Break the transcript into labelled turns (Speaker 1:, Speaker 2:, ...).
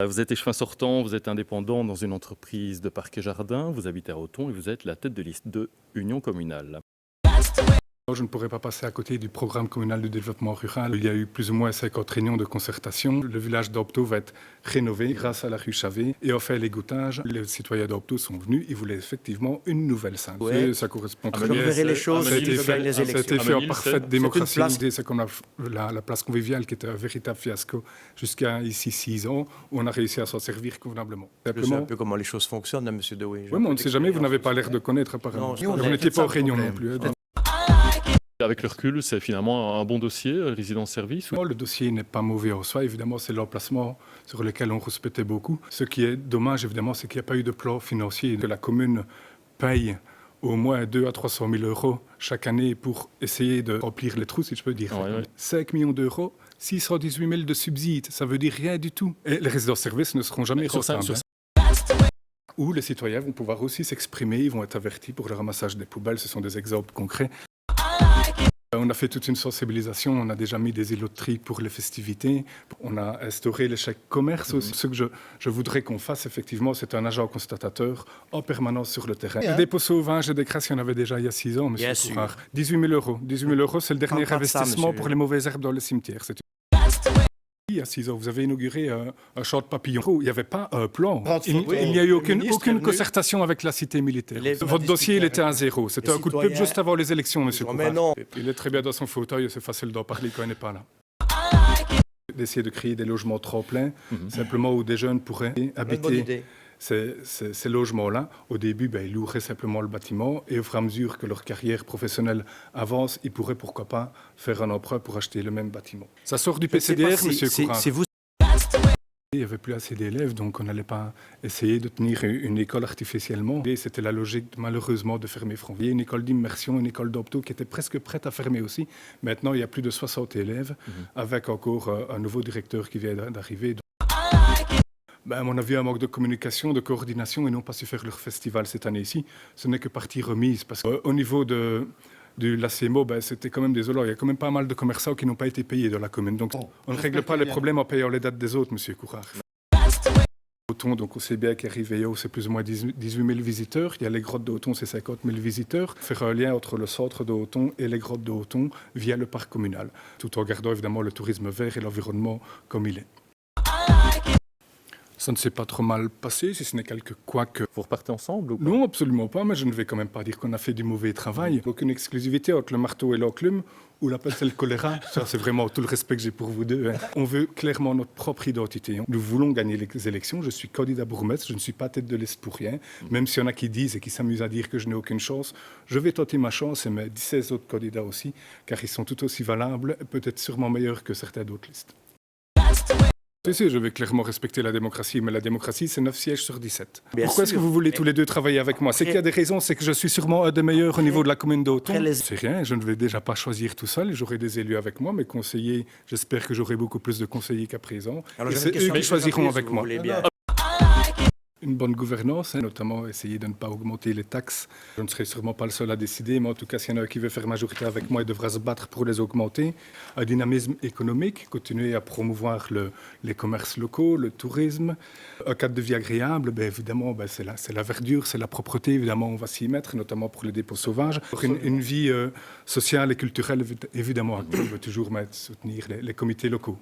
Speaker 1: Vous êtes échevin sortant, vous êtes indépendant dans une entreprise de parc et jardin, vous habitez à Othon et vous êtes la tête de liste de Union communale.
Speaker 2: Je ne pourrais pas passer à côté du programme communal de développement rural. Il y a eu plus ou moins 50 réunions de concertation. Le village d'Opto va être rénové grâce à la rue Chavet et on fait l'égouttage. Les citoyens d'Opto sont venus, ils voulaient effectivement une nouvelle salle.
Speaker 3: Ouais.
Speaker 2: Ça correspond
Speaker 3: Je
Speaker 2: très bien.
Speaker 3: verrai les choses
Speaker 2: Ça a été
Speaker 3: si je gagne les
Speaker 2: fait, ça a été fait en parfaite démocratie. C'est comme la place conviviale qui était un véritable fiasco jusqu'à ici 6 ans où on a réussi à s'en servir convenablement.
Speaker 3: Je sais un peu comment les choses fonctionnent, hein, M. Dewey.
Speaker 2: Oui, mais on ne sait jamais, vous n'avez pas l'air de connaître apparemment.
Speaker 3: Non,
Speaker 2: vous n'étiez pas aux réunions non plus.
Speaker 1: Avec le recul, c'est finalement un bon dossier, résidence-service.
Speaker 2: Le dossier n'est pas mauvais en soi. Évidemment, c'est l'emplacement sur lequel on respectait beaucoup. Ce qui est dommage, évidemment, c'est qu'il n'y a pas eu de plan financier. Que la commune paye au moins 200 000 à 300 000 euros chaque année pour essayer de remplir les trous, si je peux dire.
Speaker 1: Ouais.
Speaker 2: 5 millions d'euros, 618 000 de subsides, ça veut dire rien du tout. Et les résidences-services ne seront jamais rentables. Où les citoyens vont pouvoir aussi s'exprimer, ils vont être avertis pour le ramassage des poubelles. Ce sont des exemples concrets. On a fait toute une sensibilisation, on a déjà mis des îlots de tri pour les festivités, on a instauré les chèques commerce aussi. Ce que je voudrais qu'on fasse effectivement, c'est un agent constatateur en permanence sur le terrain. Les dépôts sauvages et des crasses, il y en avait déjà il y a 6 ans, monsieur Courard. 18 000 euros. 18 000 euros, c'est le dernier investissement pour les mauvaises herbes dans le cimetière. Il y a 6 ans, vous avez inauguré un champ de papillons. Il n'y avait pas un plan. Il n'y a eu aucune concertation avec la cité militaire. Votre dossier, il était à 0. C'était un coup de pub juste avant les élections, monsieur Courard. Il est très bien dans son fauteuil, c'est facile d'en parler quand il n'est pas là. D'essayer de créer des logements tremplins, simplement où des jeunes pourraient habiter ces logements-là. Au début, ils loueraient simplement le bâtiment et au fur et à mesure que leur carrière professionnelle avance, ils pourraient, pourquoi pas, faire un emprunt pour acheter le même bâtiment. Ça sort du PCDR, monsieur Courard. Il n'y avait plus assez d'élèves, donc on n'allait pas essayer de tenir une école artificiellement. Et c'était la logique, malheureusement, de fermer Franvier. Une école d'immersion, une école d'opto qui était presque prête à fermer aussi. Maintenant, il y a plus de 60 élèves, avec encore un nouveau directeur qui vient d'arriver. À mon avis, un manque de communication, de coordination, ils n'ont pas su faire leur festival cette année-ci. Ce n'est que partie remise, parce qu'au niveau de l'ACMO, c'était quand même désolant. Il y a quand même pas mal de commerçants qui n'ont pas été payés dans la commune. Donc, on ne règle pas les problèmes en payant les dates des autres, monsieur Courard. Othon, donc on sait bien qu'Arrivéo, c'est plus ou moins 18 000 visiteurs. Il y a les grottes de Othon, c'est 50 000 visiteurs. Faire un lien entre le centre de Othon et les grottes de Othon via le parc communal, tout en gardant évidemment le tourisme vert et l'environnement comme il est. Ça ne s'est pas trop mal passé, si ce n'est quelques couacs.
Speaker 1: Vous repartez ensemble ou pas?
Speaker 2: Non, absolument pas, mais je ne vais quand même pas dire qu'on a fait du mauvais travail. Aucune exclusivité entre le marteau et l'enclume, ou la peste et le choléra. Ça, c'est vraiment tout le respect que j'ai pour vous deux. On veut clairement notre propre identité. Nous voulons gagner les élections. Je suis candidat bourgmestre, je ne suis pas tête de liste pour rien. Même s'il y en a qui disent et qui s'amusent à dire que je n'ai aucune chance, je vais tenter ma chance et mes 16 autres candidats aussi, car ils sont tout aussi valables, peut-être sûrement meilleurs que certaines d'autres listes. Si, je vais clairement respecter la démocratie, mais la démocratie, c'est 9 sièges sur 17. Pourquoi est-ce que vous voulez tous les deux travailler avec moi? C'est qu'il y a des raisons, c'est que je suis sûrement un des meilleurs au niveau de la commune d'Othon. C'est rien, je ne vais déjà pas choisir tout seul, j'aurai des élus avec moi, mes conseillers, j'espère que j'aurai beaucoup plus de conseillers qu'à présent. Et c'est eux qui choisiront avec moi. Une bonne gouvernance, notamment essayer de ne pas augmenter les taxes. Je ne serai sûrement pas le seul à décider, mais en tout cas, s'il y en a un qui veut faire majorité avec moi, il devra se battre pour les augmenter. Un dynamisme économique, continuer à promouvoir les commerces locaux, le tourisme. Un cadre de vie agréable, évidemment, c'est la verdure, c'est la propreté, évidemment, on va s'y mettre, notamment pour les dépôts sauvages. Une vie sociale et culturelle, évidemment, active, toujours soutenir les comités locaux.